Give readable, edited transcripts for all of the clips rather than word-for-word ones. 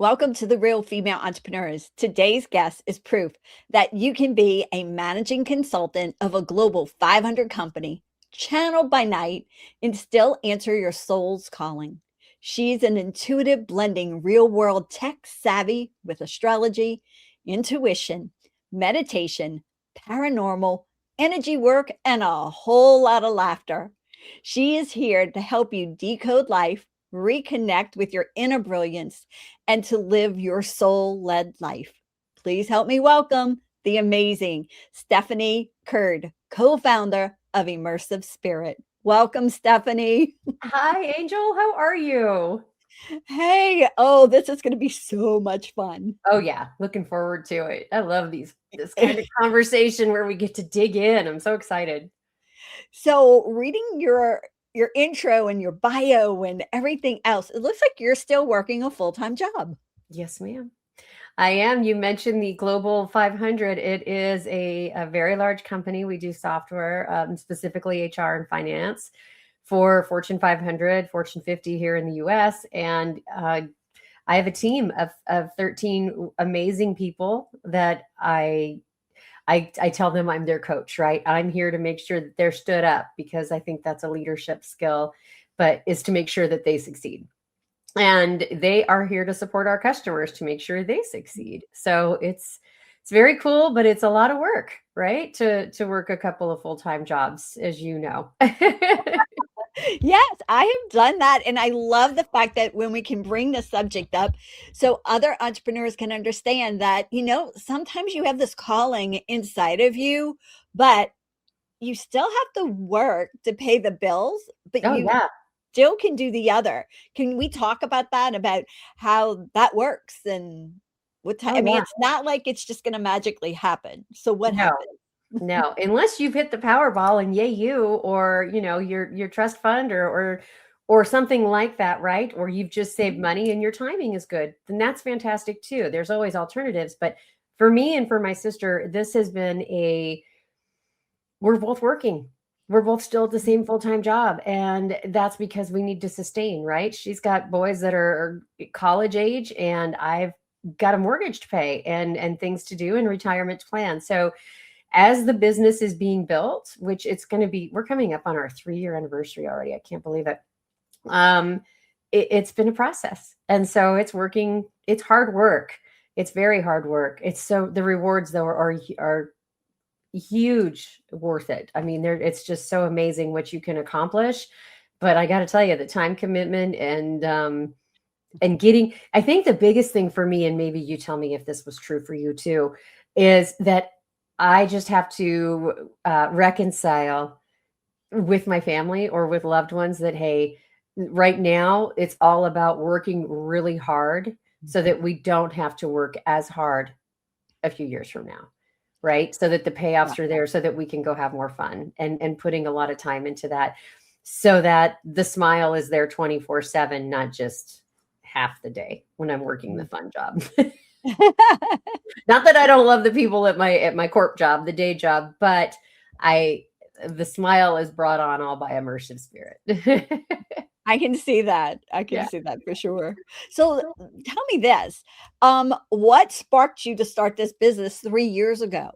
Welcome to the Real Female Entrepreneurs. Today's guest is proof that you can be a managing consultant of a global 500 company, channeled by night, and still answer your soul's calling. She's an intuitive blending real world tech savvy with astrology, intuition, meditation, paranormal, energy work, and a whole lot of laughter. She is here to help you decode life, reconnect with your inner brilliance, and to live your soul led life. Please help me welcome the amazing Stephanie Curd, co founder of Immersive Spirit. Welcome, Stephanie. Hi, Angel. How are you? Hey, oh, this is going to be so much fun. Oh yeah, looking forward to it. I love this kind of conversation where we get to dig in. I'm so excited. So, reading your intro and your bio and everything else, it looks like you're still working a full-time job. Yes, ma'am. I am. You mentioned the Global 500. It is a very large company. We do software, specifically HR and finance for Fortune 500, Fortune 50 here in the US. And I have a team of 13 amazing people that I tell them I'm their coach, right? I'm here to make sure that they're stood up because I think that's a leadership skill, but is to make sure that they succeed. And they are here to support our customers to make sure they succeed. So it's very cool, but it's a lot of work, right? To work a couple of full-time jobs, as you know. Yes, I have done that. And I love the fact that when we can bring the subject up so other entrepreneurs can understand that, sometimes you have this calling inside of you, but you still have to work to pay the bills, but Oh you yeah. still can do the other. Can we talk about that, about how that works and what time? Oh I mean, yeah. it's not like it's just going to magically happen. So what No. happens? No, unless you've hit the Powerball and yay you, or your trust fund or something like that, right? Or you've just saved money and your timing is good, then that's fantastic too. There's always alternatives, but for me and for my sister, this has been we're both working. We're both still at the same full-time job, and that's because we need to sustain, right? She's got boys that are college age, and I've got a mortgage to pay and things to do and retirement to plan. So as the business is being built, which it's going to be, we're coming up on our 3-year anniversary already. I can't believe it. Um, it's been a process. And so it's working. It's hard work. It's very hard work. It's so the rewards though are huge, worth it. I mean, it's just so amazing what you can accomplish. But I got to tell you, the time commitment and getting, I think the biggest thing for me, and maybe you tell me if this was true for you too, is that I just have to reconcile with my family or with loved ones that, hey, right now it's all about working really hard so that we don't have to work as hard a few years from now, right? So that the payoffs are there so that we can go have more fun and putting a lot of time into that so that the smile is there 24/7, not just half the day when I'm working the fun job. Not that I don't love the people at my corp job, the day job, but the smile is brought on all by immersive spirit. I can see that. I can Yeah. see that for sure. So tell me this. What sparked you to start this business 3 years ago?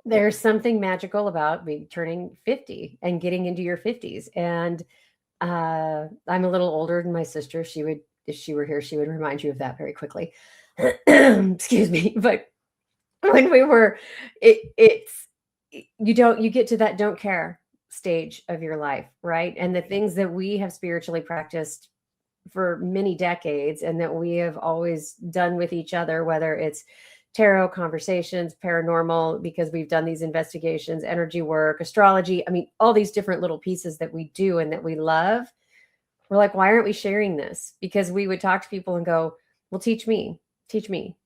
There's something magical about me turning 50 and getting into your 50s. And I'm a little older than my sister. If she were here, she would remind you of that very quickly. Excuse me. But when we were, it's, you get to that don't care stage of your life, right? And the things that we have spiritually practiced for many decades and that we have always done with each other, whether it's tarot conversations, paranormal, because we've done these investigations, energy work, astrology. I mean, all these different little pieces that we do and that we love. We're like, why aren't we sharing this? Because we would talk to people and go, well, teach me,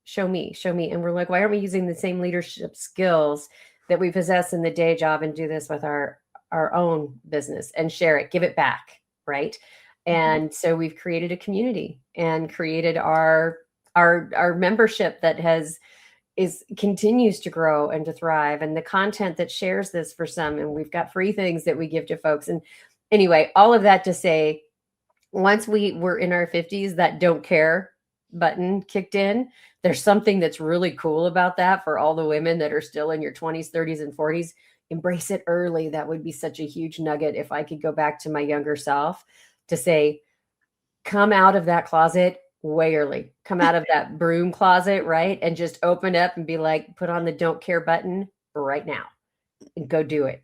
show me, show me. And we're like, why aren't we using the same leadership skills that we possess in the day job and do this with our own business and share it, give it back, right? And so we've created a community and created our membership that continues to grow and to thrive, and the content that shares this for some, and we've got free things that we give to folks. And anyway, all of that to say, once we were in our 50s, that don't care button kicked in. There's something that's really cool about that for all the women that are still in your 20s, 30s, and 40s. Embrace it early. That would be such a huge nugget if I could go back to my younger self to say, come out of that closet way early. Come out of that broom closet, right? And just open up and be like, put on the don't care button right now and go do it.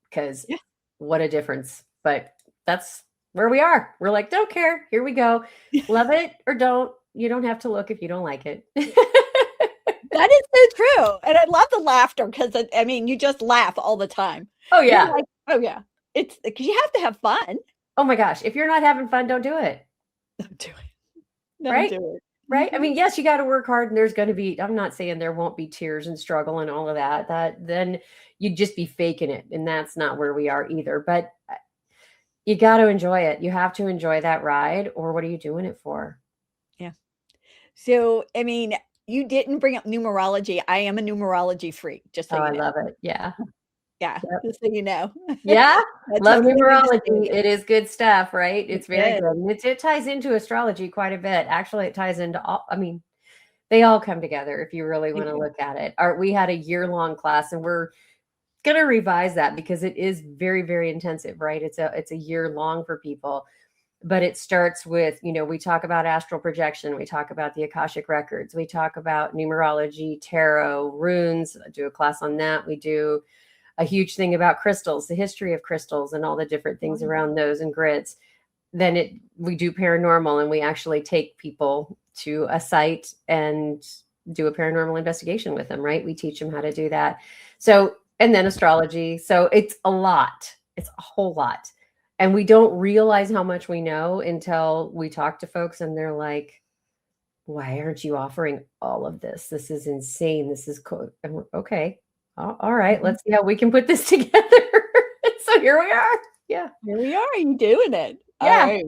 Because Yeah. what a difference. But that's where we are. We're like, don't care. Here we go. Love it or don't. You don't have to look if you don't like it. That is so true. And I love the laughter because, I mean, you just laugh all the time. Oh, You're yeah. like, oh, yeah. It's because you have to have fun. Oh, my gosh. If you're not having fun, don't do it. Don't do it. Don't Right? do it. Right. I mean, yes, you got to work hard and there's going to be, I'm not saying there won't be tears and struggle and all of that, then you'd just be faking it. And that's not where we are either. But you got to enjoy it. You have to enjoy that ride, or what are you doing it for? Yeah. So, I mean, you didn't bring up numerology. I am a numerology freak, just so Oh, you I know. love it. Yeah. Yeah. Yep. Just so you know. Yeah. I Love totally numerology. understand it. It is good stuff, right? It's very It good. And it ties into astrology quite a bit. Actually, it ties into all, I mean, they all come together if you really want to is. look at it. We had a year-long class and we're going to revise that because it is very, very intensive, right? It's a year long for people. But it starts with, we talk about astral projection, we talk about the Akashic records, we talk about numerology, tarot, runes. I do a class on that. We do a huge thing about crystals, the history of crystals and all the different things around those and grids. Then we do paranormal and we actually take people to a site and do a paranormal investigation with them, right? We teach them how to do that. So, and then astrology. So it's a lot. It's a whole lot. And we don't realize how much we know until we talk to folks and they're like, why aren't you offering all of this? This is insane. This is cool. And we're, okay. All right. Let's see how we can put this together. So here we are. Yeah. Here we are. You doing it. Yeah. All right.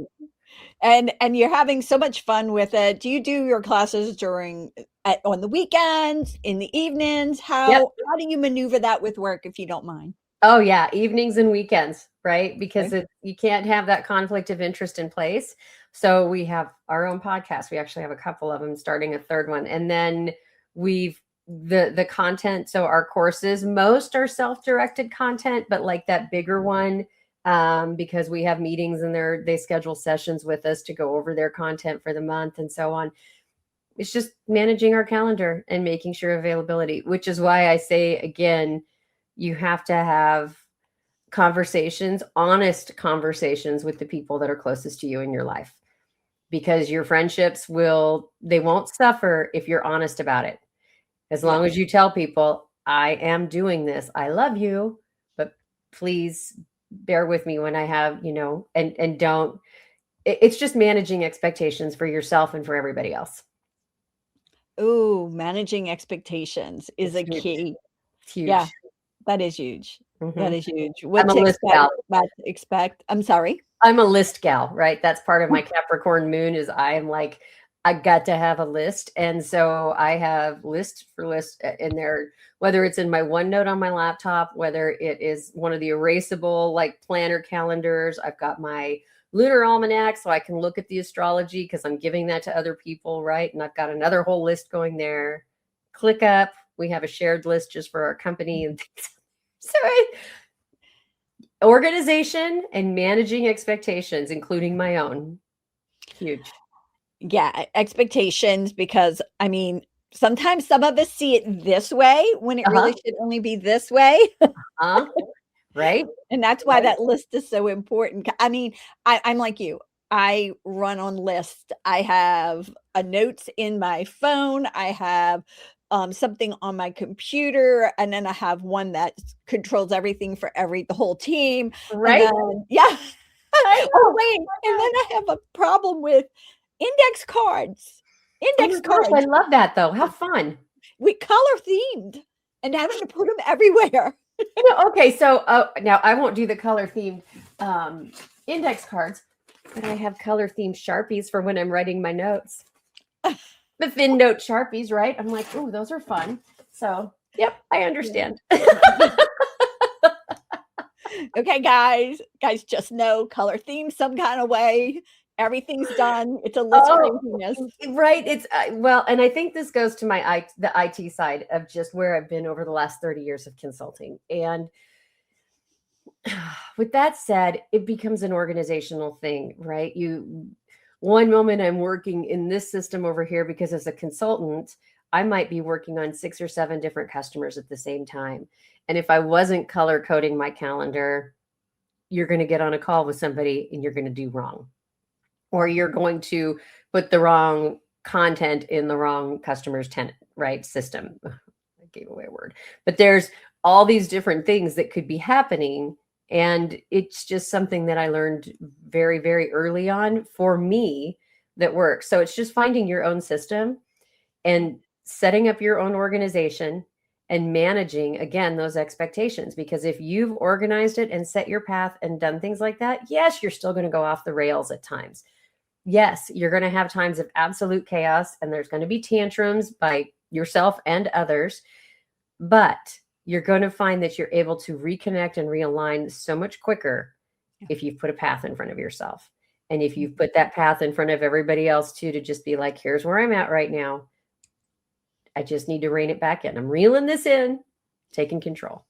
And you're having so much fun with it. Do you do your classes on the weekends, in the evenings? Yep. How do you maneuver that with work, if you don't mind? Oh yeah, evenings and weekends, right? Because you can't have that conflict of interest in place. So we have our own podcast. We actually have a couple of them, starting a third one. And then the content. So our courses, most are self-directed content, but like that bigger one, because we have meetings and they schedule sessions with us to go over their content for the month and so on. It's just managing our calendar and making sure availability, which is why I say again, you have to have conversations, honest conversations with the people that are closest to you in your life, because your friendships won't suffer if you're honest about it. As long as you tell people, I am doing this, I love you, but please bear with me when I have, and don't, it's just managing expectations for yourself and for everybody else. Oh, managing expectations is a key. It's huge. Yeah, that is huge. Mm-hmm. That is huge. I'm a list gal. I'm sorry. I'm a list gal, right? That's part of my Capricorn moon is I am like, I got to have a list. And so I have list for list in there, whether it's in my OneNote on my laptop, whether it is one of the erasable like planner calendars. I've got my lunar almanac so I can look at the astrology because I'm giving that to other people, right? And I've got another whole list going there. ClickUp, we have a shared list just for our company and things. So organization and managing expectations, including my own. Huge. Yeah, expectations, because I mean, sometimes some of us see it this way when it really should only be this way. Right. And that's why that list is so important. I mean, I'm like you. I run on lists. I have a notes in my phone. I have something on my computer, and then I have one that controls everything for the whole team. Right. And then, oh wait, and then I have a problem with index cards. Index cards. I love that though. How fun. We color themed and having to put them everywhere. Okay, so now I won't do the color themed index cards, but I have color themed Sharpies for when I'm writing my notes. The thin note Sharpies, right? I'm like, ooh, those are fun. So, yep, I understand. Okay, guys, just know color theme some kind of way. Everything's done. It's a list Oh, craziness. right. It's well, and I think this goes to the IT side of just where I've been over the last 30 years of consulting. And with that said, it becomes an organizational thing, right? One moment I'm working in this system over here because as a consultant, I might be working on 6 or 7 different customers at the same time. And if I wasn't color coding my calendar, you're going to get on a call with somebody and you're going to do wrong, or you're going to put the wrong content in the wrong customer's tenant, right? System. I gave away a word, but there's all these different things that could be happening. And it's just something that I learned very, very early on for me that works. So it's just finding your own system and setting up your own organization and managing, again, those expectations. Because if you've organized it and set your path and done things like that, yes, you're still going to go off the rails at times. Yes, you're going to have times of absolute chaos and there's going to be tantrums by yourself and others, but you're going to find that you're able to reconnect and realign so much quicker if you've put a path in front of yourself. And if you've put that path in front of everybody else too, to just be like, here's where I'm at right now. I just need to rein it back in. I'm reeling this in, taking control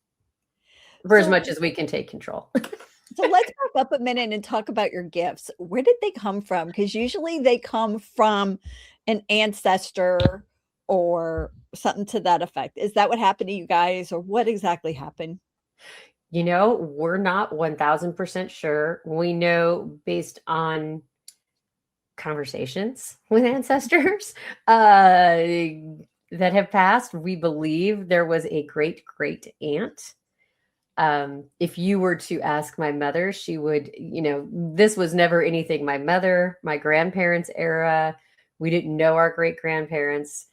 for as much as we can take control. So let's back up a minute and talk about your gifts. Where did they come from? Because usually they come from an ancestor or something to that effect. Is that what happened to you guys, or what exactly happened? We're not 1000% sure. We know based on conversations with ancestors that have passed, we believe there was a great great aunt. If you were to ask my mother, she would, this was never anything my grandparents' era. We didn't know our great grandparents.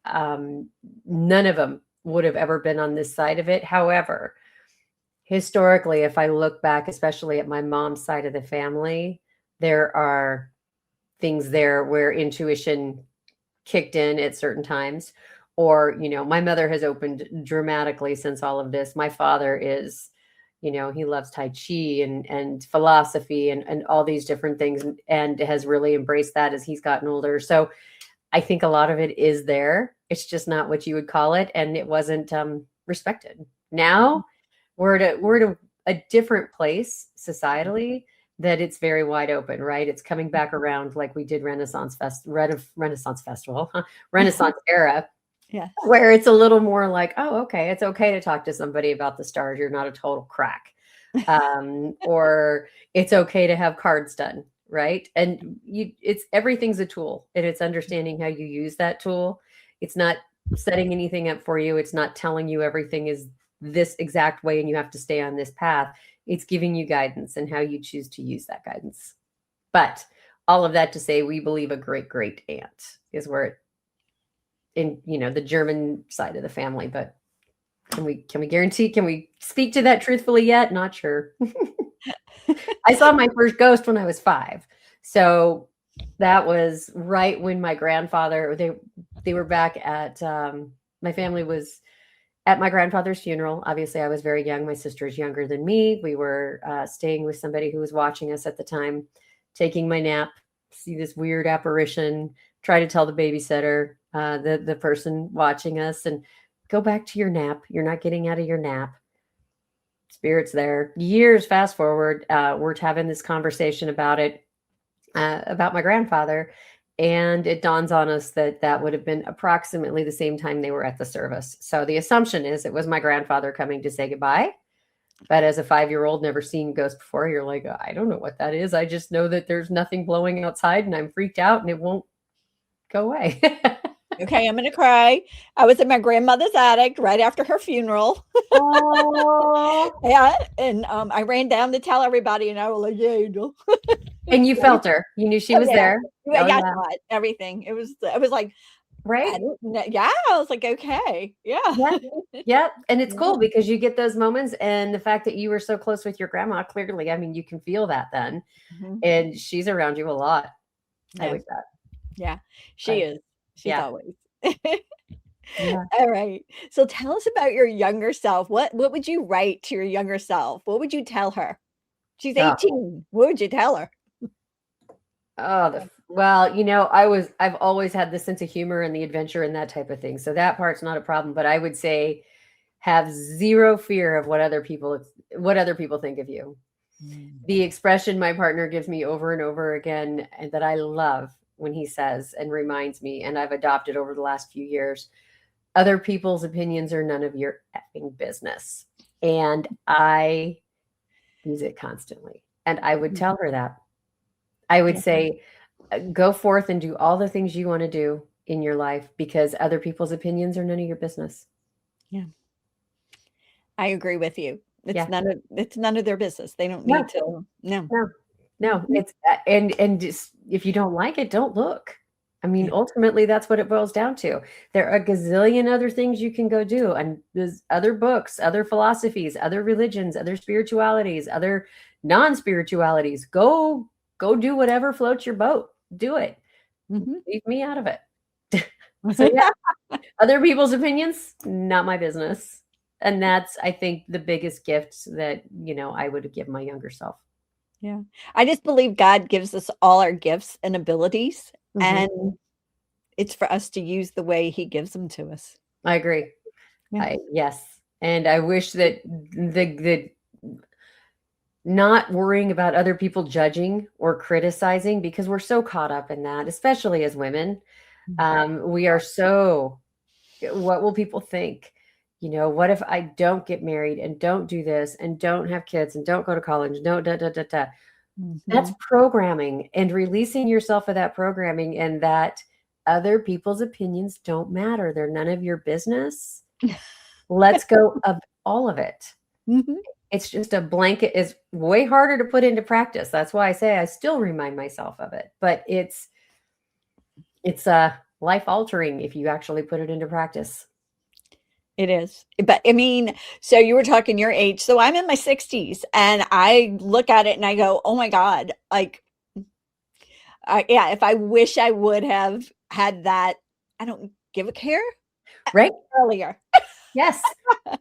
None of them would have ever been on this side of it. However, historically, if I look back, especially at my mom's side of the family, there are things there where intuition kicked in at certain times. Or, my mother has opened dramatically since all of this. My father is, he loves Tai Chi and philosophy and all these different things, and has really embraced that as he's gotten older. So I think a lot of it is there. It's just not what you would call it. And it wasn't respected. Now we're at a different place societally, that it's very wide open, right? It's coming back around like we did Renaissance Festival, Renaissance era. Yeah. Where it's a little more like, oh, okay, it's okay to talk to somebody about the stars. You're not a total crack. Or it's okay to have cards done, right? And everything's a tool, and it's understanding how you use that tool. It's not setting anything up for you. It's not telling you everything is this exact way and you have to stay on this path. It's giving you guidance and how you choose to use that guidance. But all of that to say, we believe a great great aunt is where it, in the German side of the family. But can we guarantee, can we speak to that truthfully yet? Not sure. I saw my first ghost when I was 5. So that was right when my grandfather, they were back at, my family was at my grandfather's funeral. Obviously I was very young. My sister is younger than me. We were staying with somebody who was watching us at the time, taking my nap, see this weird apparition, try to tell the babysitter, the person watching us, and go back to your nap. You're not getting out of your nap. Spirit's there. Years fast forward, we're having this conversation about it, about my grandfather. And it dawns on us that would have been approximately the same time they were at the service. So the assumption is it was my grandfather coming to say goodbye. But as a 5-year-old, never seen ghosts before, you're like, I don't know what that is. I just know that there's nothing blowing outside and I'm freaked out and it won't go away. Okay, I'm going to cry. I was in my grandmother's attic right after her funeral. Oh. Yeah, and I ran down to tell everybody, and I was like, yeah. And you felt her. You knew she was there. Yeah, yeah, everything. It was like, right. Yeah, I was like, okay, yeah. Yeah. And it's cool because you get those moments, and the fact that you were so close with your grandma, clearly, I mean, you can feel that then. And she's around you a lot. I like that. Yeah, she is. She's always. All right. So tell us about your younger self. What would you write to your younger self? What would you tell her? She's 18. What would you tell her? Oh, well, I've always had the sense of humor and the adventure and that type of thing. So that part's not a problem, but I would say have zero fear of what other people think of you. Mm. The expression my partner gives me over and over again, and that I love when he says and reminds me, and I've adopted over the last few years, other people's opinions are none of your effing business. And I use it constantly. And I would tell her that. I would Yeah. say, go forth and do all the things you want to do in your life because other people's opinions are none of your business. Yeah. I agree with you. Yeah. It's none of their business. They don't need No, to. No. no, no. Mhm. It's and just if you don't like it, don't look. I mean, Yeah. ultimately, that's what it boils down to. There are a gazillion other things you can go do, and there's other books, other philosophies, other religions, other spiritualities, other non-spiritualities. Go do whatever floats your boat. Do it. Mhm. Leave me out of it. So yeah, other people's opinions, not my business. And that's, I think, the biggest gift that, I would give my younger self. Yeah. I just believe God gives us all our gifts and abilities, Mhm. and it's for us to use the way he gives them to us. I agree. Yeah. Yes. And I wish that the not worrying about other people judging or criticizing, because we're so caught up in that, especially as women. Mm. We are so, what will people think? What if I don't get married and don't do this and don't have kids and don't go to college? No, da, da, da, da. That's Mhm. programming, and releasing yourself of that programming, and that other people's opinions don't matter. They're none of your business. Let's go of all of it. Mhm. It's just a blanket is way harder to put into practice. That's why I say I still remind myself of it, but it's life altering if you actually put it into practice. It is. But I mean, so you were talking your age. So I'm in my 60s and I look at it and I go, "Oh my God." Like, yeah, if I wish I would have had that, I don't give a care Right? earlier. Yes.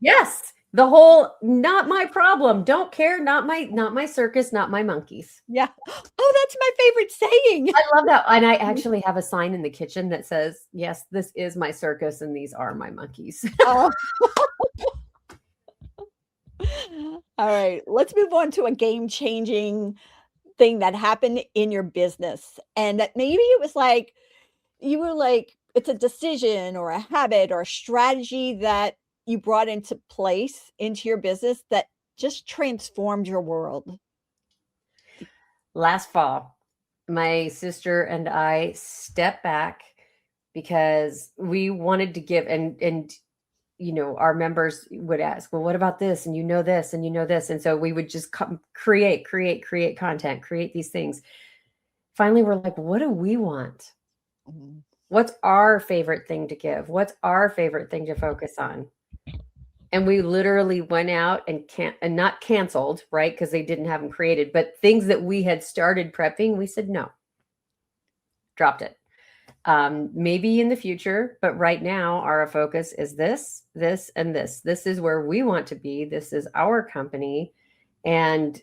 Yes. The whole not my problem. Don't care. Not my circus, not my monkeys. Yeah. Oh, that's my favorite saying. I love that. And I actually have a sign in the kitchen that says, yes, this is my circus and these are my monkeys. Oh. All right. Let's move on to a game-changing thing that happened in your business. And that maybe it was like you were like, it's a decision or a habit or a strategy that you brought into place into your business that just transformed your world. Last fall, my sister and I stepped back because we wanted to give, and our members would ask, well, what about this? And this, and this. And so we would just create content, create these things. Finally, we're like, what do we want? Mhm. What's our favorite thing to give? What's our favorite thing to focus on? And we literally went out and not canceled, right? Because they didn't have them created, but things that we had started prepping, we said no, dropped it. Maybe in the future, but right now our focus is this, and this. This is where we want to be. This is our company. And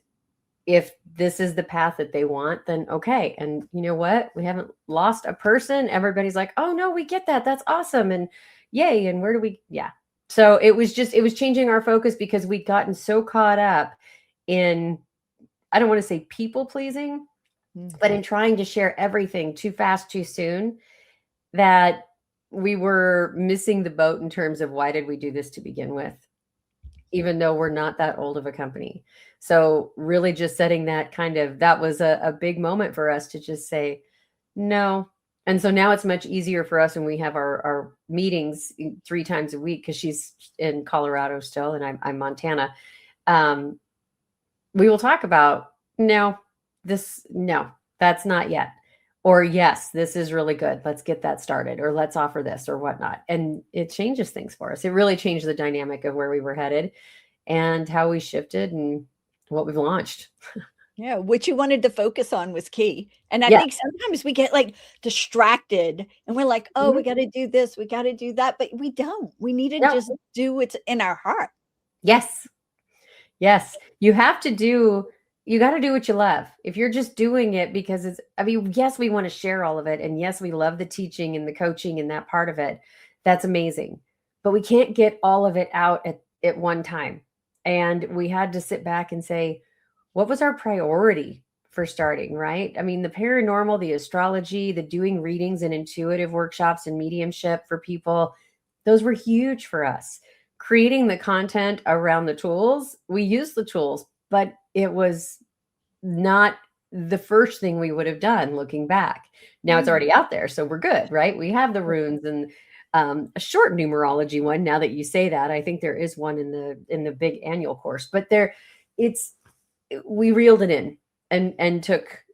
if this is the path that they want, then okay. And you know what? We haven't lost a person. Everybody's like, oh no, we get that. That's awesome. And yay. And where do we? Yeah. So it was changing our focus because we'd gotten so caught up in, I don't want to say people pleasing, but Mhm. in trying to share everything too fast, too soon, that we were missing the boat in terms of why did we do this to begin with, even though we're not that old of a company. So really just setting that was a big moment for us to just say no. And so now it's much easier for us when we have our meetings 3 times a week, because she's in Colorado still and I'm Montana. We will talk about no, that's not yet. Or yes, this is really good. Let's get that started, or let's offer this or whatnot. And it changes things for us. It really changed the dynamic of where we were headed and how we shifted and what we've launched. Yeah, what you wanted to focus on was key. And I Yeah. think sometimes we get like distracted and we're like, oh, we Mhm. got to do this, we got to do that, but we don't. We need to No. just do what's in our heart. Yes. Yes. You have to do. you got to do what you love. If you're just doing it because it's, I mean, yes, we want to share all of it. And yes, we love the teaching and the coaching and that part of it. That's amazing. But we can't get all of it out at one time. And we had to sit back and say, what was our priority for starting, right? I mean, the paranormal, the astrology, the doing readings and intuitive workshops and mediumship for people, those were huge for us. Creating the content around the tools, we used the tools, but it was not the first thing we would have done looking back. Now it's already out there, so we're good, right? We have the runes and a short numerology one. Now that you say that, I think there is one in the big annual course, but it's we reeled it in and took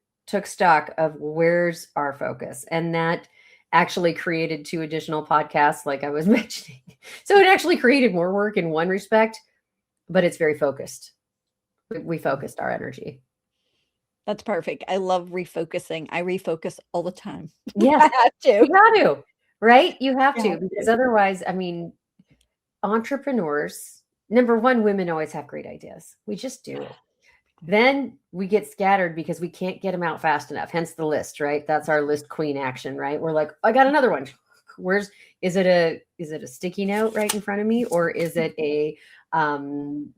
stock of where's our focus, and that actually created 2 additional podcasts, like I was mentioning. So it actually created more work in one respect, but it's very focused. We focused our energy. That's perfect. I love refocusing. I refocus all the time. Yes, I have to. you got to, right? You have You to, have because to. otherwise, I mean, entrepreneurs, number one, women always have great ideas. We just do. Then we get scattered because we can't get them out fast enough. Hence the list, right? That's our list queen action, right? We're like, I got another one. Is it a sticky note right in front of me, or is it a one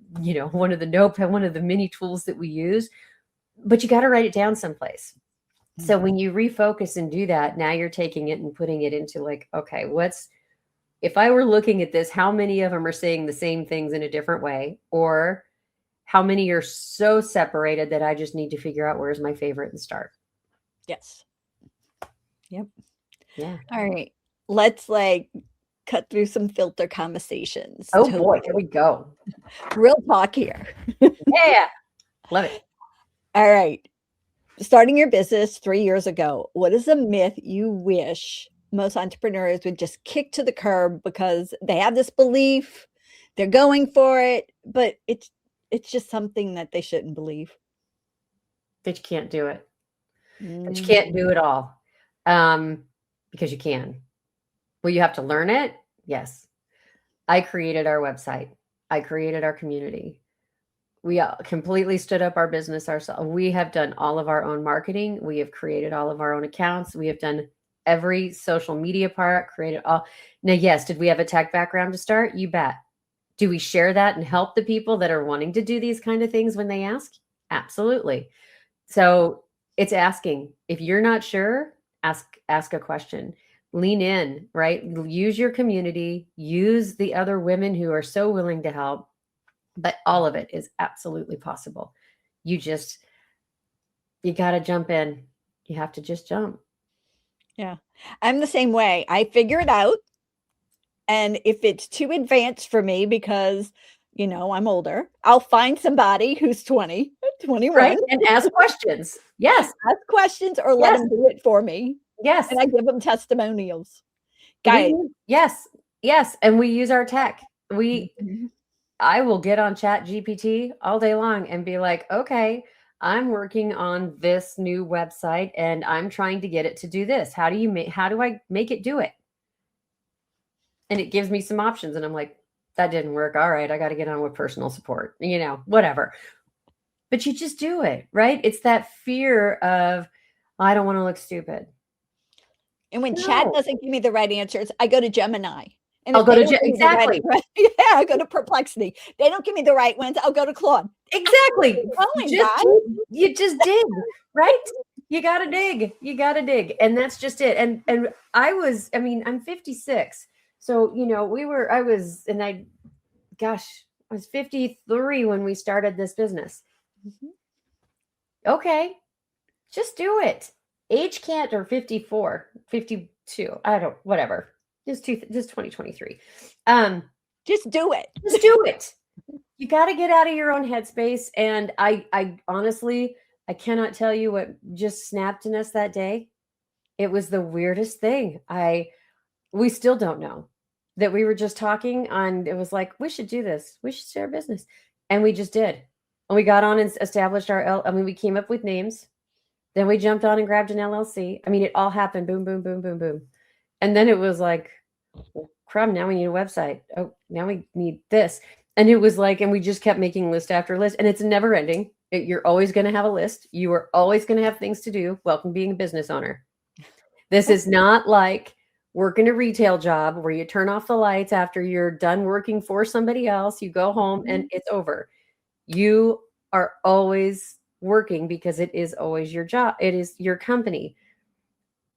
of the mini tools that we use? But you got to write it down someplace. So when you refocus and do that, now you're taking it and putting it into like, okay, if I were looking at this, how many of them are saying the same things in a different way? Or how many are so separated that I just need to figure out where's my favorite and start? Yes. Yep. Yeah. All right. Let's cut through some filter conversations. Oh boy, here we go. Real talk here. Yeah. Love it. All right. Starting your business 3 years ago, what is a myth you wish most entrepreneurs would just kick to the curb because they have this belief, they're going for it, but it's just something that they shouldn't believe? That you can't do it. That you can't do it all. Because you can. Will you have to learn it? Yes. I created our website. I created our community. We completely stood up our business ourselves. We have done all of our own marketing. We have created all of our own accounts. We have done every social media part, created all. Now, yes, did we have a tech background to start? You bet. Do we share that and help the people that are wanting to do these kind of things when they ask? Absolutely. So it's asking. If you're not sure, ask a question. Lean in, right? Use your community, use the other women who are so willing to help. But all of it is absolutely possible. You got to jump in. You have to just jump. Yeah. I'm the same way. I figure it out. And if it's too advanced for me because, I'm older, I'll find somebody who's 20, 21. Right? And ask questions. Yes. Ask questions or let them do it for me. Yes. And I give them testimonials. Guys. Yes. Yes. And we use our tech. I will get on Chat GPT all day long and be like, okay, I'm working on this new website and I'm trying to get it to do this. How do I make it do it? And it gives me some options. And I'm like, that didn't work. All right. I got to get on with personal support, whatever. But you just do it, right? It's that fear of, I don't want to look stupid. And when Chat doesn't give me the right answers, I go to Gemini. And I'll go to exactly. I go to Perplexity. They don't give me the right ones. I'll go to Claude. Exactly. You just dig, right? You got to dig. And that's just it. And I'm 56. So, I was 53 when we started this business. Mm-hmm. Okay. Just do it. Age can't, or 54, 52. Whatever. Just 2023. Just do it. Just do it. You got to get out of your own headspace. And I honestly, I cannot tell you what just snapped in us that day. It was the weirdest thing. We still don't know that we were just talking and it was like, we should do this. We should start a business. And we just did. And we got on and established we came up with names. Then we jumped on and grabbed an LLC. It all happened. Boom, boom, boom, boom, boom. And then it was like, well, crap, now we need a website. Oh, now we need this. And it was like, and we just kept making list after list, and it's never ending. You're always going to have a list. You are always going to have things to do. Welcome being a business owner. This is not like working a retail job where you turn off the lights after you're done working for somebody else. You go home and it's over. You are always working because it is always your job. It is your company.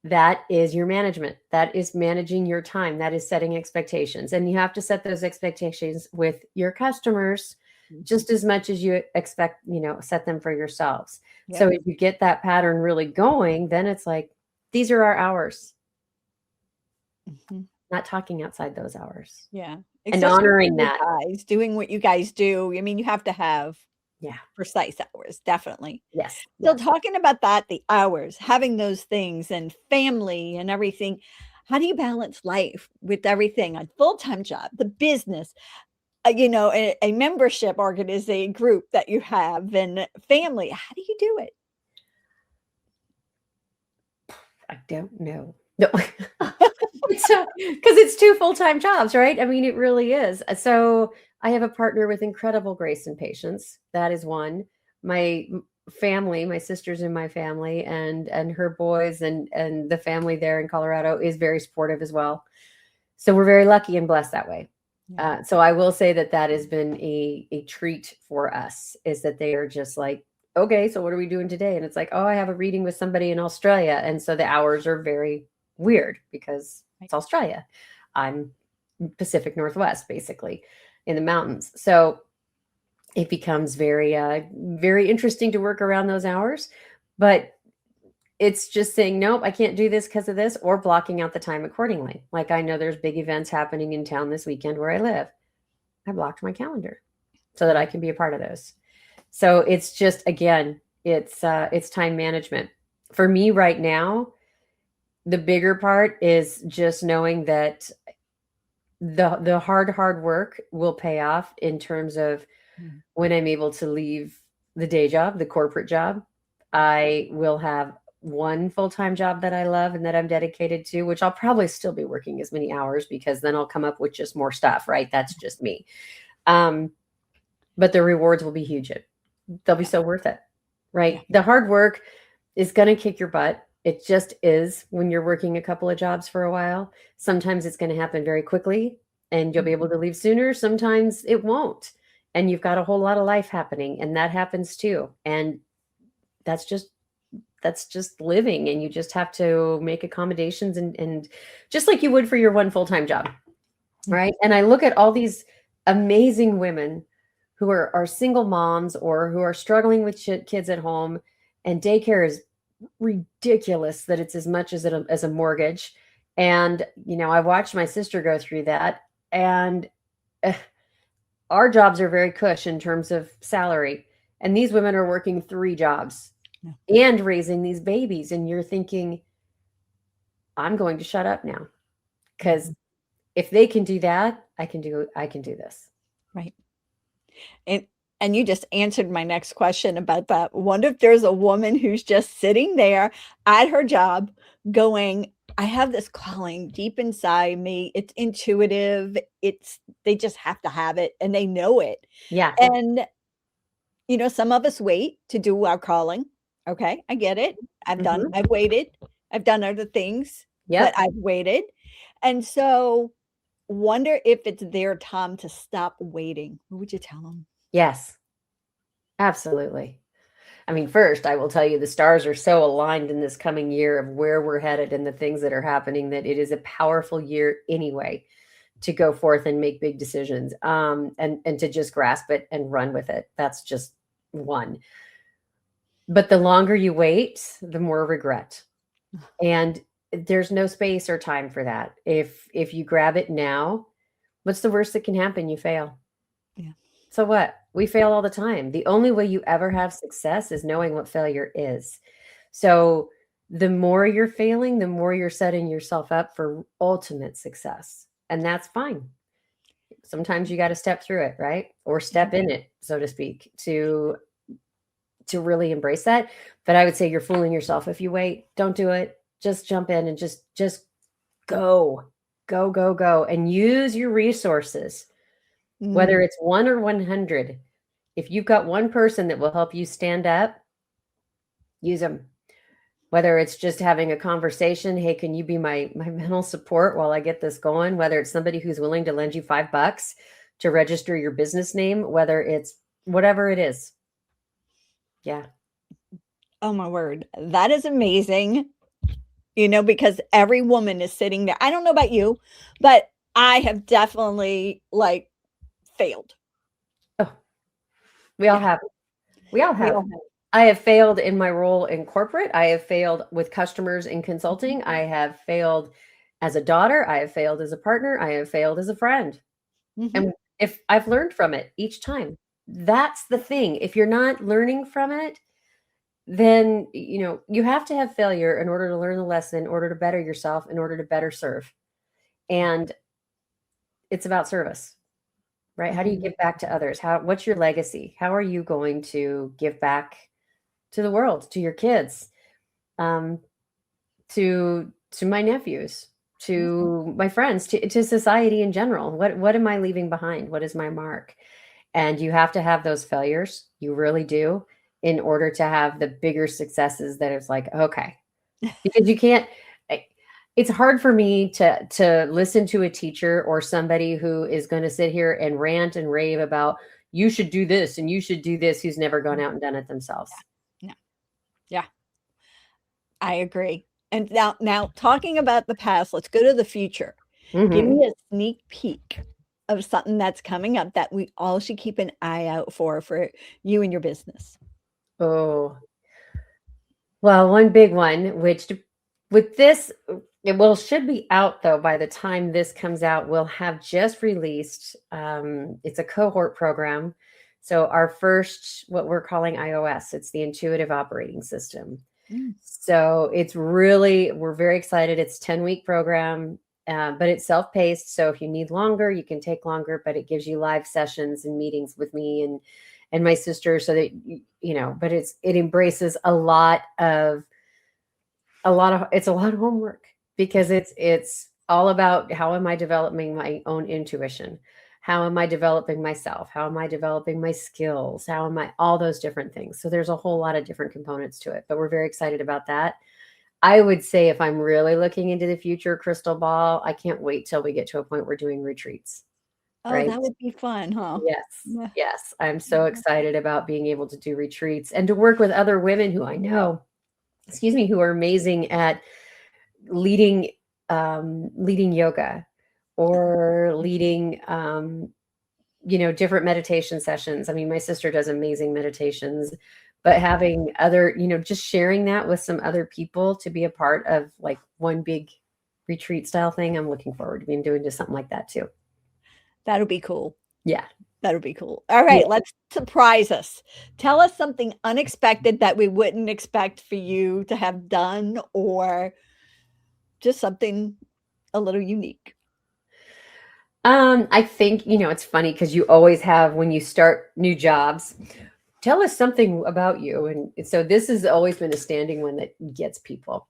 That is your management. That is managing your time. That is setting expectations. And you have to set those expectations with your customers just as much as you expect, set them for yourselves. Yep. So if you get that pattern really going, then it's like, these are our hours. Not talking outside those hours. Yeah. And honoring that. Guys, doing what you guys do. I mean, you have to have precise hours, definitely. Yes. So talking about that, the hours, having those things and family and everything, how do you balance life with everything? A full-time job, the business, a membership organization group that you have and family. How do you do it? I don't know. No. So, because it's 2 full-time jobs, right? I mean, it really is. So I have a partner with incredible grace and patience. That is one. My family, my sisters in my family and her boys and the family there in Colorado is very supportive as well. So we're very lucky and blessed that way. Yeah. So I will say that has been a treat for us, is that they are just like, okay, so what are we doing today? And it's like, oh, I have a reading with somebody in Australia. And so the hours are very weird because it's Australia. I'm Pacific Northwest, basically, in the mountains. So it becomes very, very interesting to work around those hours. But it's just saying, nope, I can't do this because of this, or blocking out the time accordingly. Like, I know there's big events happening in town this weekend where I live. I blocked my calendar so that I can be a part of those. So it's just, again, it's time management. For me right now, the bigger part is just knowing that the hard work will pay off in terms of when I'm able to leave the day job, the corporate job. I will have one full-time job that I love and that I'm dedicated to, which I'll probably still be working as many hours because then I'll come up with just more stuff, right? That's just me. But the rewards will be huge. They'll be so worth it, right? The hard work is going to kick your butt. It just is when you're working a couple of jobs for a while. Sometimes it's going to happen very quickly and you'll be able to leave sooner. Sometimes it won't. And you've got a whole lot of life happening, and that happens too. And that's just living, and you just have to make accommodations and just like you would for your one full-time job, right? And I look at all these amazing women who are single moms or who are struggling with kids at home, and daycare is ridiculous that it's as much as a mortgage. And I watched my sister go through that, and our jobs are very cush in terms of salary, and these women are working 3 jobs and raising these babies, and you're thinking, I'm going to shut up now, because if they can do that, I can do this. Right. And you just answered my next question about that. Wonder if there's a woman who's just sitting there at her job going, I have this calling deep inside me. It's intuitive. They just have to have it, and they know it. Yeah. And, some of us wait to do our calling. Okay. I get it. I've waited. I've done other things, but I've waited. And so wonder if it's their time to stop waiting. What would you tell them? Yes, absolutely. I mean, first, I will tell you the stars are so aligned in this coming year of where we're headed and the things that are happening that it is a powerful year anyway to go forth and make big decisions, and to just grasp it and run with it. That's just one. But the longer you wait, the more regret. And there's no space or time for that. If you grab it now, what's the worst that can happen? You fail. Yeah. So what? We fail all the time. The only way you ever have success is knowing what failure is. So the more you're failing, the more you're setting yourself up for ultimate success. And that's fine. Sometimes you got to step through it, right? Or step in it, so to speak, to really embrace that. But I would say you're fooling yourself if you wait. Don't do it. Just jump in and just go and use your resources. Whether it's 1 or 100, If you've got one person that will help you stand up, use them. Whether it's just having a conversation, hey, can you be my mental support while I get this going? Whether it's somebody who's willing to lend you $5 to register your business name, whether it's whatever it is. Yeah. Oh my word. That is amazing. Because every woman is sitting there. I don't know about you, but I have definitely like failed. Oh, we all Yeah. have. We all We have. all have. I have failed in my role in corporate. I have failed with customers in consulting. I have failed as a daughter. I have failed as a partner. I have failed as a friend. Mhm. And if I've learned from it each time, that's the thing. If you're not learning from it, then you have to have failure in order to learn the lesson, in order to better yourself, in order to better serve. And it's about service, right? How do you Mhm. give back to others? What's your legacy? How are you going to give back to the world, to your kids, um, to my nephews, Yeah. to my friends, to society in general? What am I leaving behind? What is my mark? And you have to have those failures. You really do, in order to have the bigger successes that it's like, okay, because you can't. It's hard for me to listen to a teacher or somebody who is going to sit here and rant and rave about you should do this and you should do this, who's never gone out and done it themselves. Yeah. Yeah. I agree. And now talking about the past, let's go to the future. Give Hmm. me a sneak peek of something that's coming up that we all should keep an eye out for you and your business. Oh, well, one big one, which with this, it will should be out though by the time this comes out. We'll have just released. It's a cohort program. So our first, what we're calling iOS, it's the intuitive operating system. Mm. So it's really, we're very excited. It's 10-week program, but it's self-paced. So if you need longer, you can take longer, but it gives you live sessions and meetings with me and my sister so that, but it embraces it's a lot of homework because it's all about how am I developing my own intuition? How am I developing myself? How am I developing my skills? How am I all those different things? So there's a whole lot of different components to it, but we're very excited about that. I would say if I'm really looking into the future crystal ball, I can't wait till we get to a point where doing retreats, Oh, right? that would be fun, huh? Yes. Yeah. Yes. I'm so excited about being able to do retreats and to work with other women who I know, excuse me, who are amazing at leading leading yoga or leading different meditation sessions. I mean, my sister does amazing meditations, but having other, just sharing that with some other people to be a part of like one big retreat style thing, I'm looking forward to being doing just something like that too. That'll be cool. Yeah. That'll be cool. All Yeah. right, let's surprise us. Tell us something unexpected that we wouldn't expect for you to have done or just something a little unique. I think, it's funny because you always have when you start new jobs, tell us something about you. And so this has always been a standing one that gets people.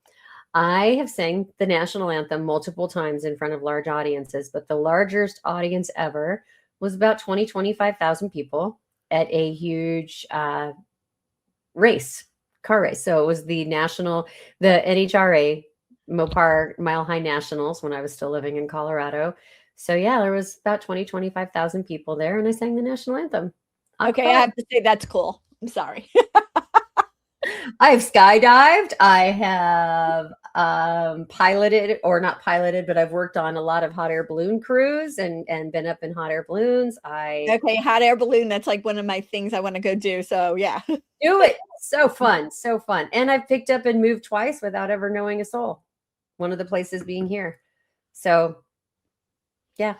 I have sang the national anthem multiple times in front of large audiences, but the largest audience ever was about 25,000 people at a huge car race. So it was the NHRA Mopar Mile High Nationals when I was still living in Colorado. So yeah, there was about 25,000 people there, and I sang the national anthem. Okay, I have to say that's cool. I'm sorry. I have skydived. I have piloted, or not piloted, but I've worked on a lot of hot air balloon crews and been up in hot air balloons. I Okay, hot air balloon, that's like one of my things I wanna go do, so yeah. do it. So fun, so fun. And I've picked up and moved twice without ever knowing a soul. One of the places being here. So yeah,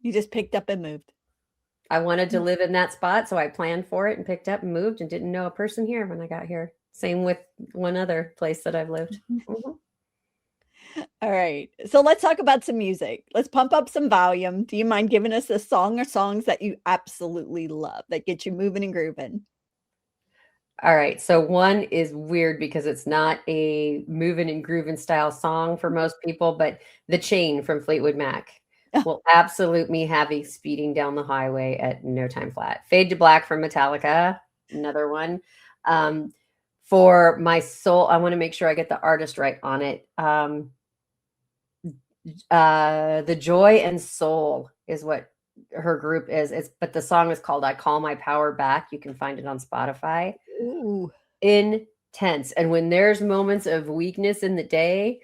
You just picked up and moved. I wanted to live in that spot, so I planned for it and picked up and moved and didn't know a person here when I got here. Same with one other place that I've lived. Mhm. All right, so let's talk about some music. Let's pump up some volume. Do you mind giving us a song or songs that you absolutely love, that get you moving and grooving? All right. So one is weird because it's not a moving and grooving style song for most people, but The Chain from Fleetwood Mac. will absolute me heavy speeding down the highway at no time flat. Fade to Black from Metallica, another one. Um, for my soul, I want to make sure I get the artist right on it. The Joy and Soul is what her group is. But the song is called I Call My Power Back. You can find it on Spotify. Ooh. Intense. And when there's moments of weakness in the day,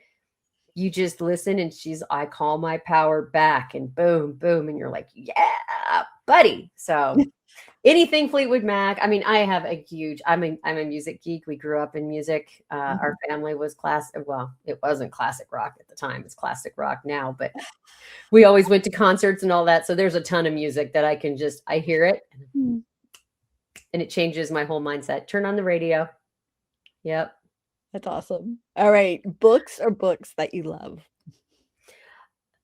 you just listen and I call my power back, and boom, boom. And you're like, yeah, buddy. So anything Fleetwood Mac. I mean, I have a huge, I'm a music geek. We grew up in music. Our family was well, it wasn't classic rock at the time. It's classic rock now, but we always went to concerts and all that. So there's a ton of music that I hear it and it changes my whole mindset. Turn on the radio. Yep. That's awesome. All right. Books or books that you love?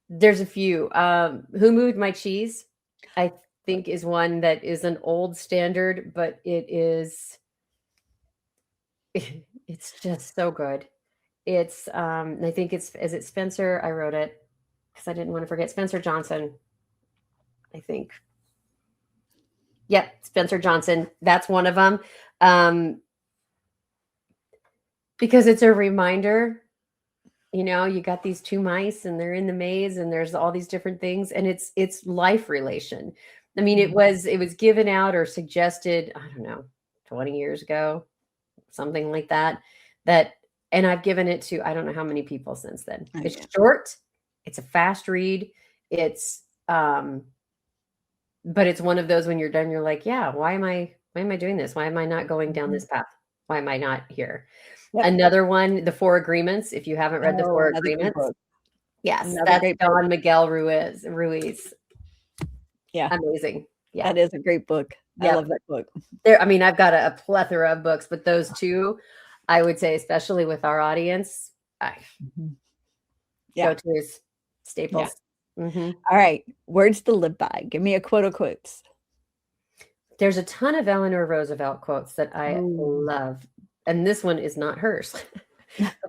There's a few. Who Moved My Cheese? I think is one that is an old standard, but it's just so good. It's I think is it Spencer? I wrote it because I didn't want to forget Spencer Johnson. I think. Yep, Spencer Johnson. That's one of them. Because it's a reminder, you got these two mice and they're in the maze and there's all these different things, and it's life relation. I mean, it was given out or suggested, I don't know, 20 years ago, something like that. And I've given it to, I don't know how many people since then. It's short. It's a fast read. It's, but it's one of those when you're done, you're like, yeah, why am I doing this? Why am I not going down this path? Why am I not here? Yep. Another one, The Four Agreements. If you haven't read The Four Agreements, yes, that's Don Miguel Ruiz. Yeah, amazing. Yeah, that is a great book. Yep. I love that book. I've got a plethora of books, but those two, I would say, especially with our audience, go-tos, staples. Yeah. All right, words to live by. Give me a quote or quotes. There's a ton of Eleanor Roosevelt quotes that I love. And this one is not hers.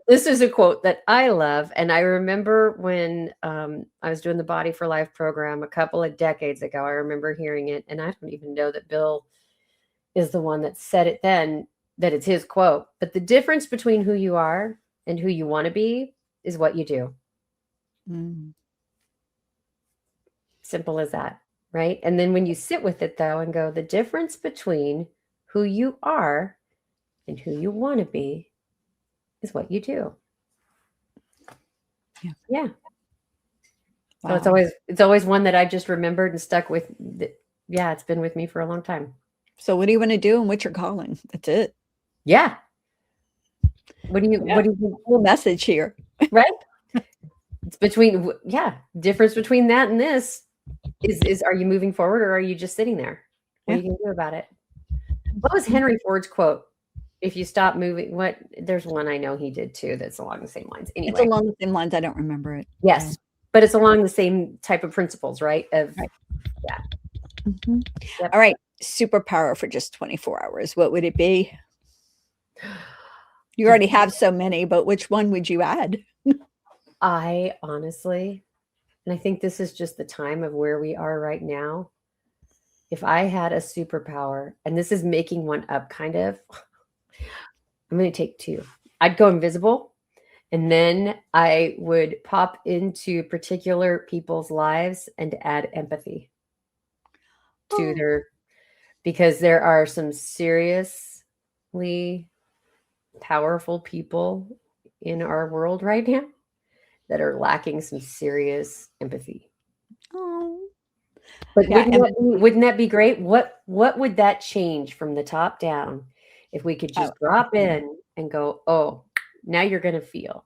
This is a quote that I love. And I remember when I was doing the Body for Life program a couple of decades ago, I remember hearing it. And I don't even know that Bill is the one that said it then, that it's his quote. But the difference between who you are and who you want to be is what you do. Simple as that, right? And then when you sit with it, though, and go, the difference between who you are and who you want to be is what you do. Yeah. Wow. So it's always one that I just remembered and stuck with. Yeah, it's been with me for a long time. So what do you want to do and what's your calling? That's it. Yeah. What do you whole message here? Right? It's between difference between that and this is are you moving forward or are you just sitting there? What are you gonna do about it? What was Henry Ford's quote? If you stop moving, there's one I know he did too that's along the same lines. Anyway. It's along the same lines. I don't remember it. Yes. But it's along the same type of principles, right? Yeah. Yep. All right. Superpower for just 24 hours. What would it be? You already have so many, but which one would you add? I honestly, and I think this is just the time of where we are right now. If I had a superpower, and this is making one up kind of, I'm going to take two. I'd go invisible, and then I would pop into particular people's lives and add empathy to because there are some seriously powerful people in our world right now that are lacking some serious empathy. Oh, but wouldn't that be great? What would that change from the top down if we could just drop in and go, oh, now you're going to feel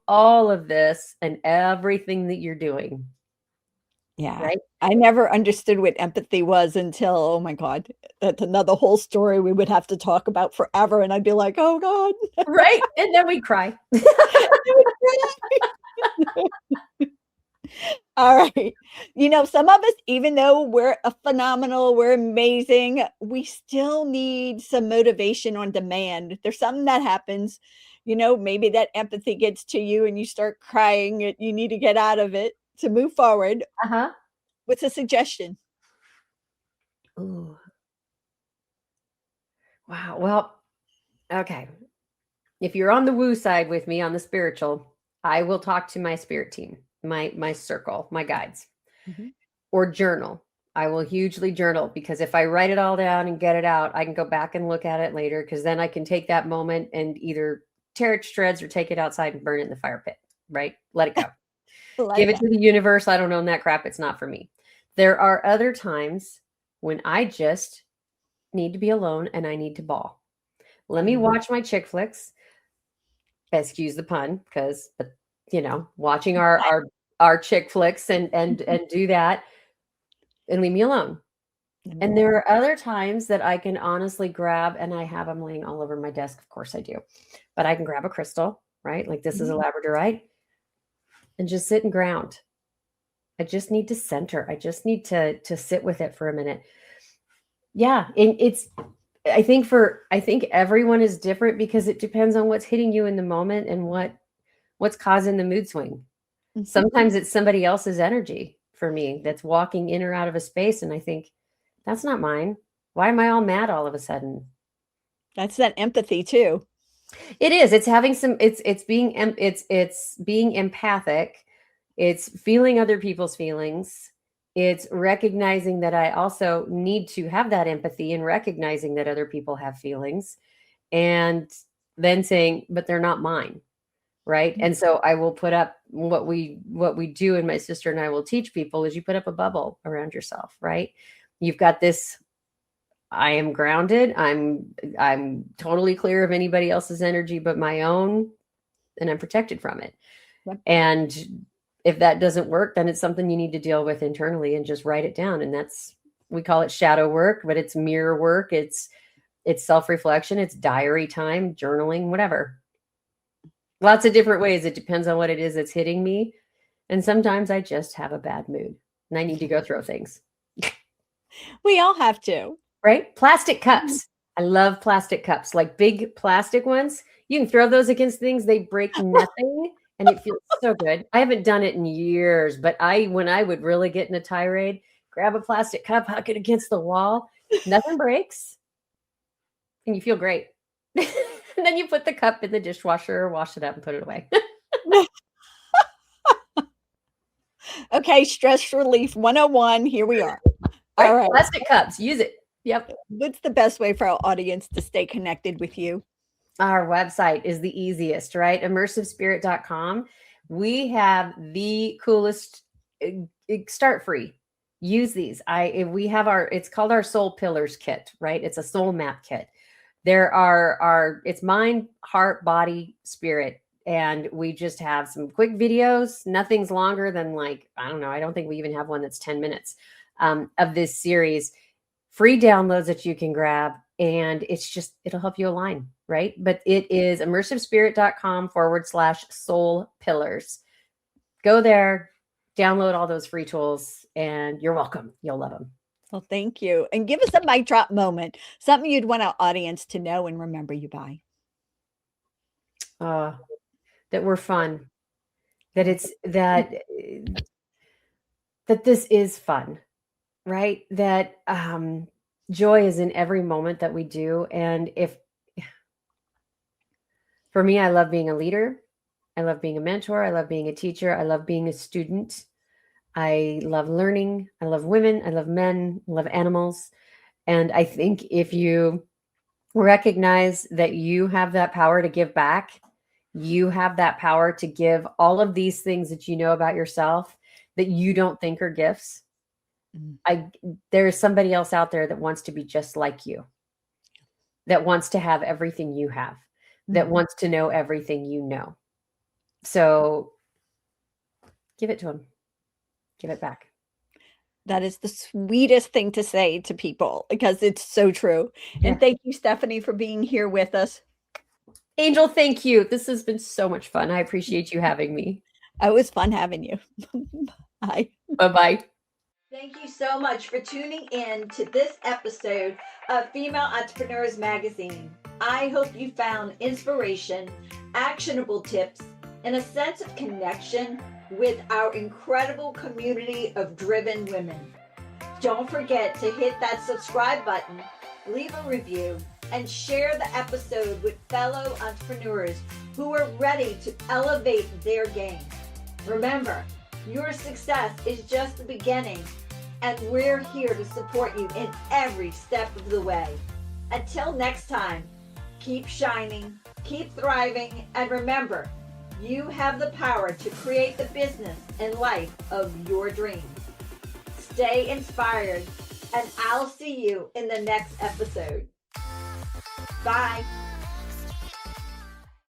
all of this and everything that you're doing. Yeah. Right. I never understood what empathy was until, oh my God, that's another whole story we would have to talk about forever. And I'd be like, oh God. Right. And then we'd cry. All right. Some of us, even though we're phenomenal, we're amazing, we still need some motivation on demand. There's something that happens, maybe that empathy gets to you and you start crying. You need to get out of it. to move forward, Uh-huh. what's a suggestion? Ooh. Wow. Well, okay. If you're on the woo side with me on the spiritual, I will talk to my spirit team, my circle, my guides, Mhm. or journal. I will hugely journal because if I write it all down and get it out, I can go back and look at it later because then I can take that moment and either tear it to shreds or take it outside and burn it in the fire pit, right? Let it go. I like Give it that. to the universe. I don't own that crap. It's not for me. There are other times when I just need to be alone and I need to bawl. Let me watch my chick flicks. Excuse the pun, because watching our chick flicks and do that and leave me alone. And there are other times that I can honestly grab, and I have them laying all over my desk. Of course I do, but I can grab a crystal, right? Like this is a Mhm. labradorite, and just sit and ground. I just need to center. I just need to sit with it for a minute. Yeah, and I think everyone is different because it depends on what's hitting you in the moment and what's causing the mood swing. Mhm. Sometimes it's somebody else's energy for me that's walking in or out of a space and I think that's not mine. Why am I all mad all of a sudden? That's that empathy too. It is. It's having some it's being empathic. It's feeling other people's feelings. It's recognizing that I also need to have that empathy and recognizing that other people have feelings and then saying, but they're not mine. Right. And so I will put up what we do, and my sister and I will teach people is you put up a bubble around yourself, right? You've got this, I am grounded. I'm totally clear of anybody else's energy but my own, and I'm protected from it. Yep. And if that doesn't work, then it's something you need to deal with internally and just write it down. And that's, we call it shadow work, but it's mirror work. It's self-reflection, it's diary time, journaling, whatever. Lots of different ways. It depends on what it is that's hitting me. And sometimes I just have a bad mood and I need to go throw things. We all have to. Right? Plastic cups. I love plastic cups, like big plastic ones. You can throw those against things, they break nothing. And it feels so good. I haven't done it in years, but when I would really get in a tirade, grab a plastic cup, huck it against the wall, nothing breaks, and you feel great. And then you put the cup in the dishwasher, wash it up, and put it away. Okay, stress relief 101. Here we are. Right? All right. Plastic cups, use it. Yep. What's the best way for our audience to stay connected with you? Our website is the easiest, right? Immersivespirit.com. We have the coolest, start free. Use these. We have it's called our Soul Pillars kit, right? It's a soul map kit. It's mind, heart, body, spirit. And we just have some quick videos. Nothing's longer than I don't know. I don't think we even have one that's 10 minutes of this series. Free downloads that you can grab. And it'll help you align, right? But it is immersivespirit.com/soul pillars. Go there, download all those free tools, and you're welcome. You'll love them. Well, thank you. And give us a mic drop moment, something you'd want our audience to know and remember you by. That we're fun, that this is fun, right? That joy is in every moment that we do. And for me, I love being a leader. I love being a mentor. I love being a teacher. I love being a student. I love learning. I love women. I love men. I love animals. And I think if you recognize that you have that power to give back, you have that power to give all of these things that you know about yourself that you don't think are gifts. There's somebody else out there that wants to be just like you, that wants to have everything you have, that wants to know everything you know. So give it to them. Give it back. That is the sweetest thing to say to people because it's so true. Yeah. And thank you, Stephanie, for being here with us. Angel, thank you. This has been so much fun. I appreciate you having me. It was fun having you. Bye. Bye-bye. Thank you so much for tuning in to this episode of Female Entrepreneurs Magazine. I hope you found inspiration, actionable tips, and a sense of connection with our incredible community of driven women. Don't forget to hit that subscribe button, leave a review, and share the episode with fellow entrepreneurs who are ready to elevate their game. Remember, your success is just the beginning, and we're here to support you in every step of the way. Until next time, keep shining, keep thriving, and remember, you have the power to create the business and life of your dreams. Stay inspired, and I'll see you in the next episode. Bye.